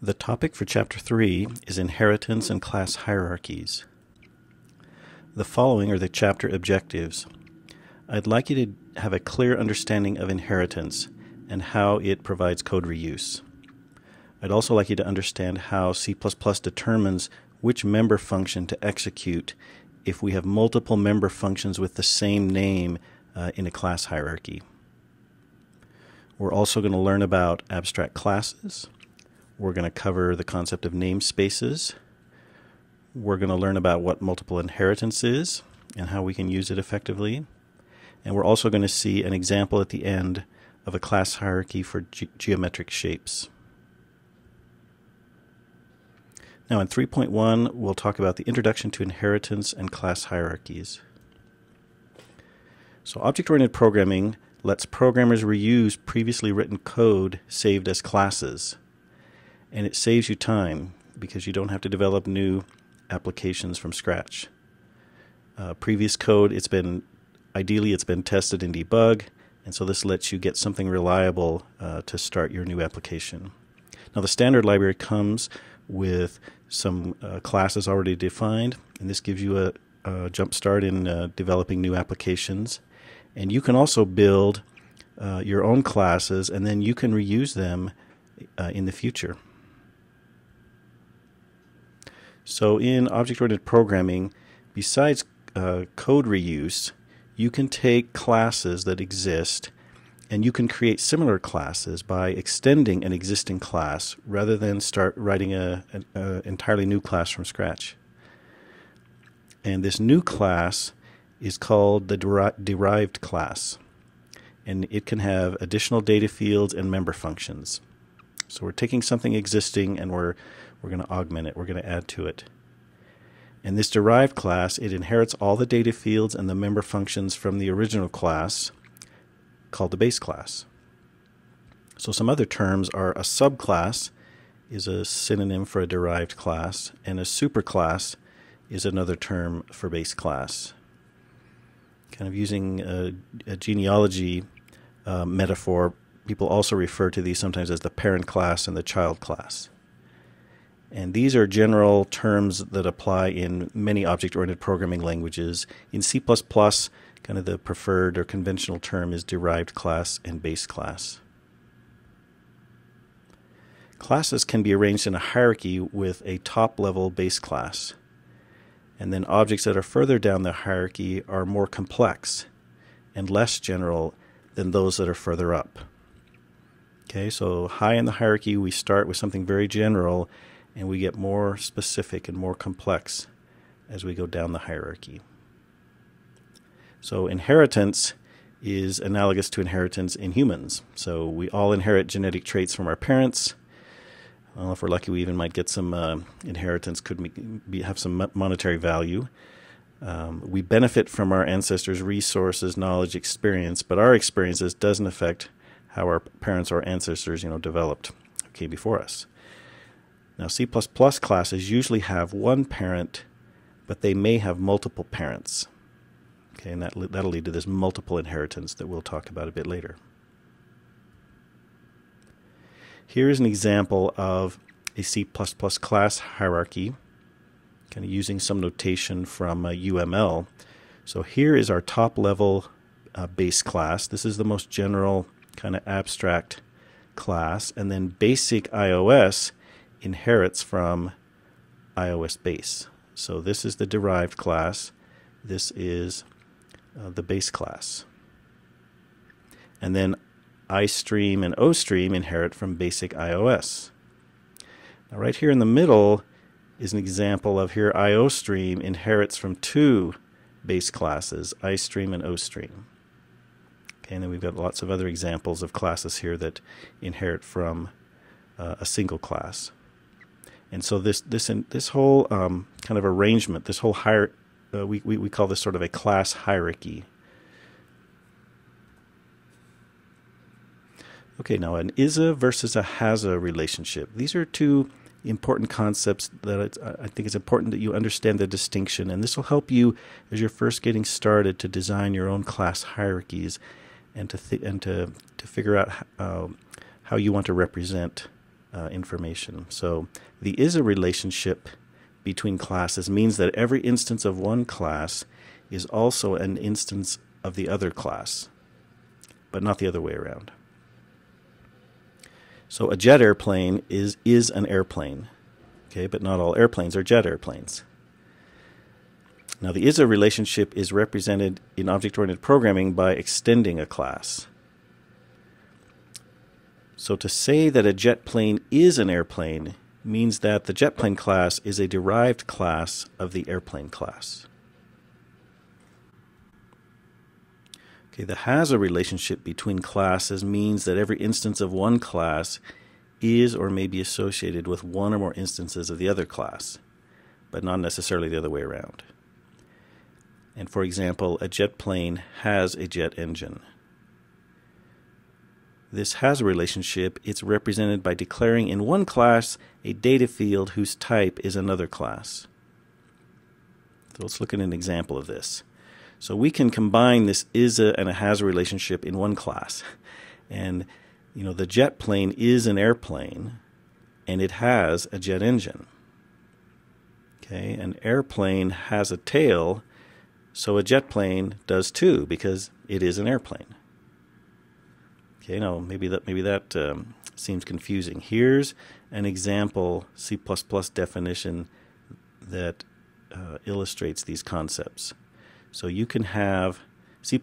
The topic for Chapter 3 is Inheritance and Class Hierarchies. The following are the chapter objectives. I'd like you to have a clear understanding of inheritance and how it provides code reuse. I'd also like you to understand how C++ determines which member function to execute if we have multiple member functions with the same name in a class hierarchy. We're also going to learn about abstract classes. We're going to cover the concept of namespaces. We're going to learn about what multiple inheritance is and how we can use it effectively. And we're also going to see an example at the end of a class hierarchy for geometric shapes. Now in 3.1, we'll talk about the introduction to inheritance and class hierarchies. So object-oriented programming lets programmers reuse previously written code saved as classes. And it saves you time because you don't have to develop new applications from scratch. Previous code, ideally it's been tested and debugged, and so this lets you get something reliable to start your new application. Now the standard library comes with some classes already defined, and this gives you a jump start in developing new applications. And you can also build your own classes, and then you can reuse them in the future. So in object-oriented programming, besides code reuse, you can take classes that exist and you can create similar classes by extending an existing class rather than start writing an entirely new class from scratch. And this new class is called the derived class, and it can have additional data fields and member functions. So we're taking something existing and we're going to augment it, we're going to add to it. And this derived class, it inherits all the data fields and the member functions from the original class called the base class. So some other terms are a subclass is a synonym for a derived class, and a superclass is another term for base class. Kind of using a genealogy metaphor, people also refer to these sometimes as the parent class and the child class. And these are general terms that apply in many object-oriented programming languages. In C++, kind of the preferred or conventional term is derived class and base class. Classes can be arranged in a hierarchy with a top-level base class. And then objects that are further down the hierarchy are more complex and less general than those that are further up. Okay, so high in the hierarchy we start with something very general, and we get more specific and more complex as we go down the hierarchy. So inheritance is analogous to inheritance in humans. So we all inherit genetic traits from our parents. Well, if we're lucky, we even might get some inheritance, could have some monetary value. We benefit from our ancestors' resources, knowledge, experience, but our experiences doesn't affect how our parents or ancestors, developed before us. Now, C++ classes usually have one parent, but they may have multiple parents. Okay, and that'll lead to this multiple inheritance that we'll talk about a bit later. Here is an example of a C++ class hierarchy, kind of using some notation from UML. So here is our top-level base class. This is the most general kind of abstract class, and then basic iOS inherits from iOS base. So this is the derived class. This is the base class. And then iStream and OStream inherit from basic iOS. Now right here in the middle is an example of here iOStream inherits from two base classes, iStream and OStream. Okay, and then we've got lots of other examples of classes here that inherit from a single class. And so this whole kind of arrangement, this whole we call this sort of a class hierarchy. Okay, now an is-a versus a has-a relationship. These are two important concepts that I think it's important that you understand the distinction, and this will help you as you're first getting started to design your own class hierarchies and to figure out how you want to represent information. So the is a relationship between classes means that every instance of one class is also an instance of the other class, but not the other way around. So a jet airplane is an airplane, okay, but not all airplanes are jet airplanes. Now the is a relationship is represented in object-oriented programming by extending a class. So to say that a jet plane is an airplane means that the jet plane class is a derived class of the airplane class. Okay, the has a relationship between classes means that every instance of one class is or may be associated with one or more instances of the other class, but not necessarily the other way around. And for example, a jet plane has a jet engine. This has a relationship. It's represented by declaring in one class a data field whose type is another class. So let's look at an example of this. So we can combine this is a and a has a relationship in one class. And the jet plane is an airplane and it has a jet engine. Okay, an airplane has a tail, so a jet plane does too because it is an airplane. Okay, now maybe that seems confusing. Here's an example C++ definition that illustrates these concepts. So you can have C++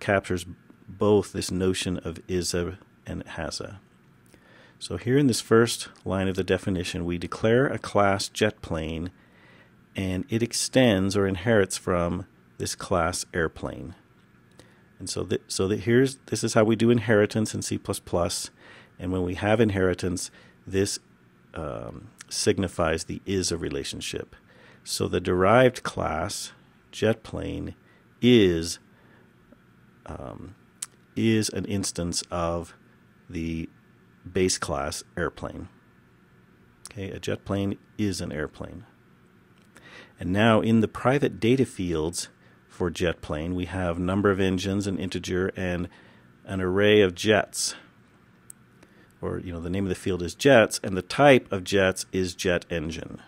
captures both this notion of is-a and has-a. So here in this first line of the definition, we declare a class jet plane, and it extends or inherits from this class airplane. And so this is how we do inheritance in C++. And when we have inheritance, this signifies the is-a relationship. So the derived class jet plane is an instance of the base class airplane. Okay, a jet plane is an airplane. And now in the private data fields for jet plane, we have number of engines, an integer, and an array of jets. Or the name of the field is jets, and the type of jets is jet engine.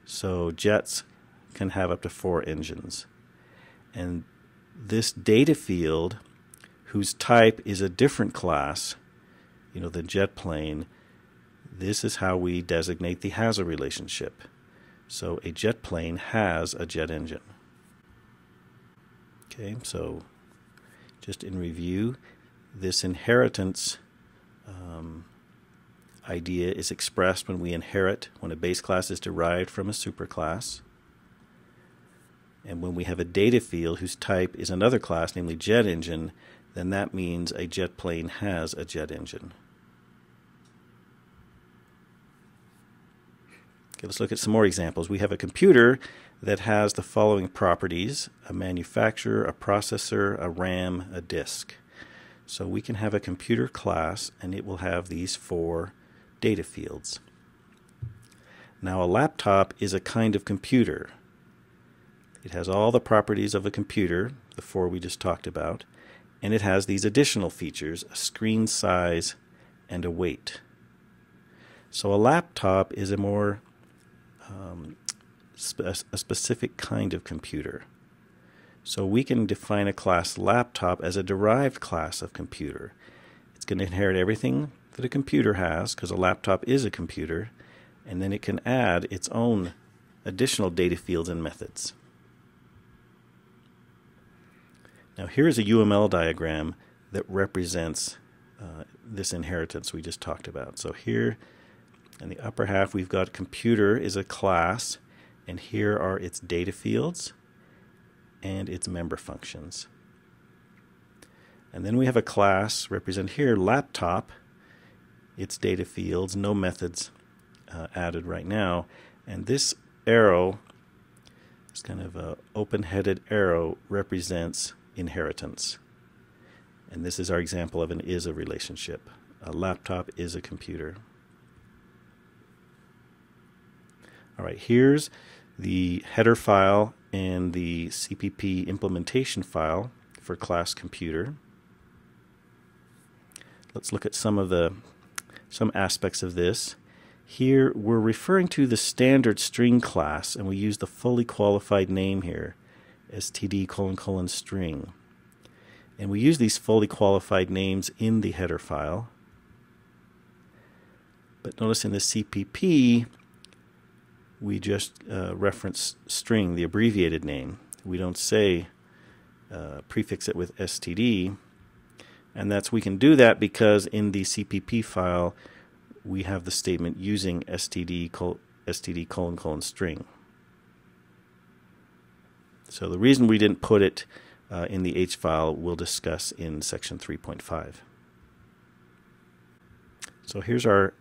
So jets can have up to 4 engines. And this data field, whose type is a different class, the jet plane, this is how we designate the has a relationship. So a jet plane has a jet engine. Okay, so just in review, this inheritance idea is expressed when we inherit, when a base class is derived from a superclass. And when we have a data field whose type is another class, namely jet engine, then that means a jet plane has a jet engine. Okay, let's look at some more examples. We have a computer that has the following properties: a manufacturer, a processor, a RAM, a disk. So we can have a computer class, and it will have these 4 data fields. Now a laptop is a kind of computer. It has all the properties of a computer, the 4 we just talked about, and it has these additional features: a screen size and a weight. So a laptop is a more a specific kind of computer. So we can define a class laptop as a derived class of computer. It's going to inherit everything that a computer has, because a laptop is a computer, and then it can add its own additional data fields and methods. Now here is a UML diagram that represents this inheritance we just talked about. So here in the upper half we've got computer is a class, and here are its data fields and its member functions. And then we have a class represented here, laptop, its data fields, no methods added right now. And this arrow, this kind of a open-headed arrow, represents inheritance. And this is our example of an is-a relationship. A laptop is a computer. All right, here's the header file and the CPP implementation file for class computer. Let's look at some of the some aspects of this. Here we're referring to the standard string class, and we use the fully qualified name here, std : string. And we use these fully qualified names in the header file. But notice in the CPP, we just reference string, the abbreviated name. We don't say prefix it with std. And we can do that because in the CPP file, we have the statement using std : string. So the reason we didn't put it in the H file we'll discuss in section 3.5. So here's our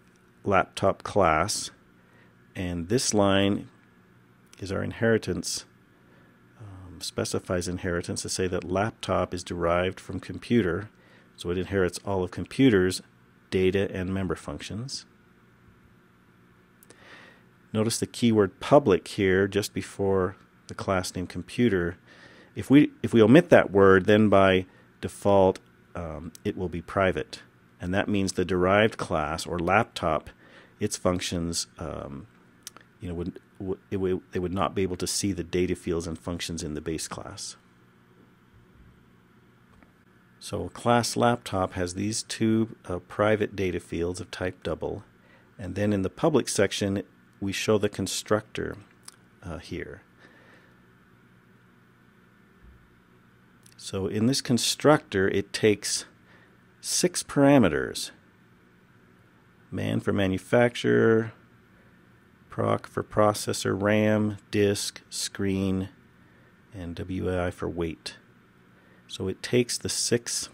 laptop class, and this line is our inheritance, specifies inheritance to say that laptop is derived from computer, so it inherits all of computer's data and member functions. Notice the keyword public here just before the class name computer. If we omit that word, then by default it will be private, and that means the derived class or laptop, its functions, they would not be able to see the data fields and functions in the base class. So class laptop has these two private data fields of type double, and then in the public section we show the constructor here. So in this constructor it takes 6 parameters: man for manufacturer, proc for processor, RAM, disk, screen, and WAI for weight. So it takes the 6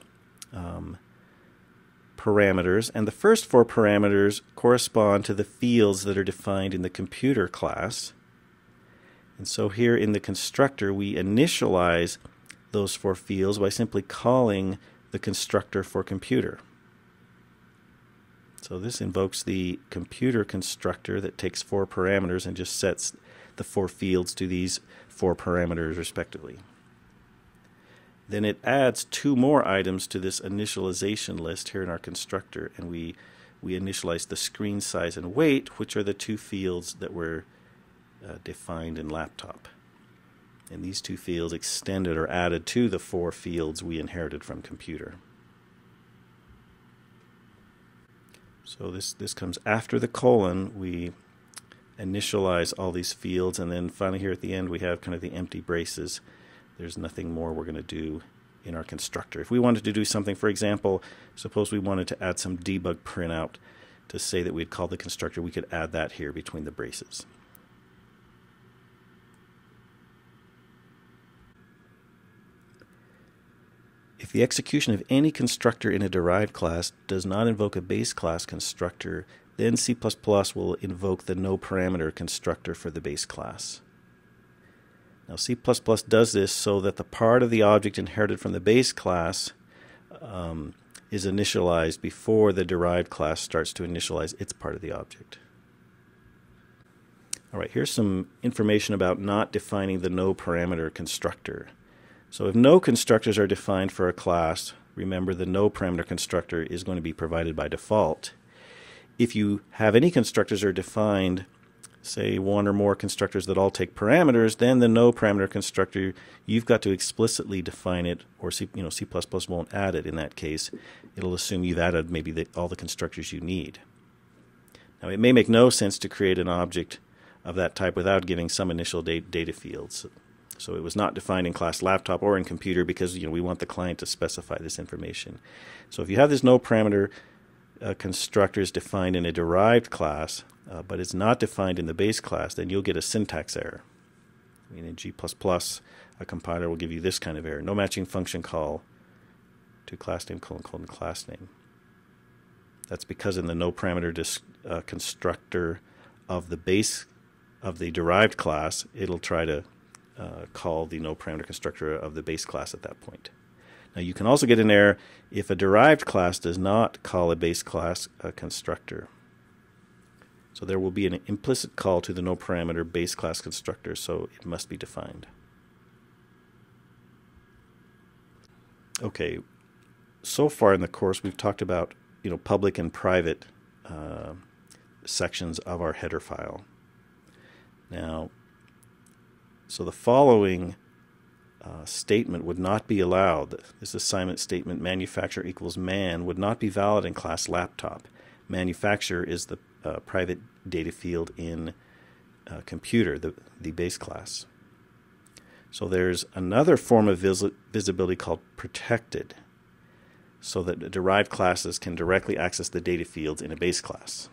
parameters, and the first 4 parameters correspond to the fields that are defined in the computer class. And so here in the constructor we initialize those 4 fields by simply calling the constructor for computer. So this invokes the computer constructor that takes 4 parameters and just sets the 4 fields to these 4 parameters respectively. Then it adds 2 more items to this initialization list here in our constructor, and we initialize the screen size and weight, which are the 2 fields that were defined in laptop. And these 2 fields extended or added to the 4 fields we inherited from computer. So this comes after the colon. We initialize all these fields, and then finally here at the end we have kind of the empty braces. There's nothing more we're going to do in our constructor. If we wanted to do something, for example, suppose we wanted to add some debug printout to say that we'd call the constructor, we could add that here between the braces. If the execution of any constructor in a derived class does not invoke a base class constructor, then C++ will invoke the no-parameter constructor for the base class. Now C++ does this so that the part of the object inherited from the base class is initialized before the derived class starts to initialize its part of the object. Alright, here's some information about not defining the no-parameter constructor. So if no constructors are defined for a class, remember the no-parameter constructor is going to be provided by default. If you have any constructors are defined, say 1 or more constructors that all take parameters, then the no-parameter constructor, you've got to explicitly define it, or C++ won't add it in that case. It'll assume you've added maybe all the constructors you need. Now it may make no sense to create an object of that type without giving some initial data fields. So it was not defined in class laptop or in computer because we want the client to specify this information. So if you have this no-parameter constructor is defined in a derived class, but it's not defined in the base class, then you'll get a syntax error. In G++, a compiler will give you this kind of error: no matching function call to class name : class name. That's because in the no-parameter constructor of the base of the derived class, it'll try to call the no-parameter constructor of the base class at that point. Now you can also get an error if a derived class does not call a base class constructor. So there will be an implicit call to the no-parameter base class constructor, so it must be defined. Okay, so far in the course we've talked about public and private sections of our header file. Now, so the following statement would not be allowed. This assignment statement, manufacturer equals man, would not be valid in class laptop. Manufacturer is the private data field in computer, the base class. So there's another form of visibility called protected, so that derived classes can directly access the data fields in a base class.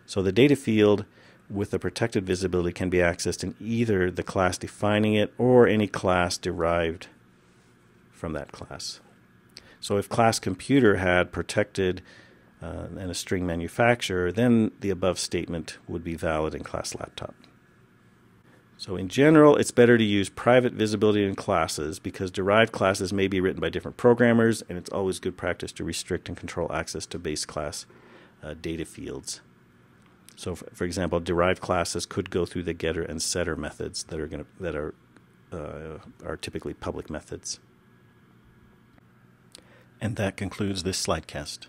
So the data field with the protected visibility can be accessed in either the class defining it or any class derived from that class. So if class computer had protected and a string manufacturer, then the above statement would be valid in class laptop. So in general, it's better to use private visibility in classes because derived classes may be written by different programmers, and it's always good practice to restrict and control access to base class data fields. So, for example, derived classes could go through the getter and setter methods that are typically public methods. And that concludes this Slidecast.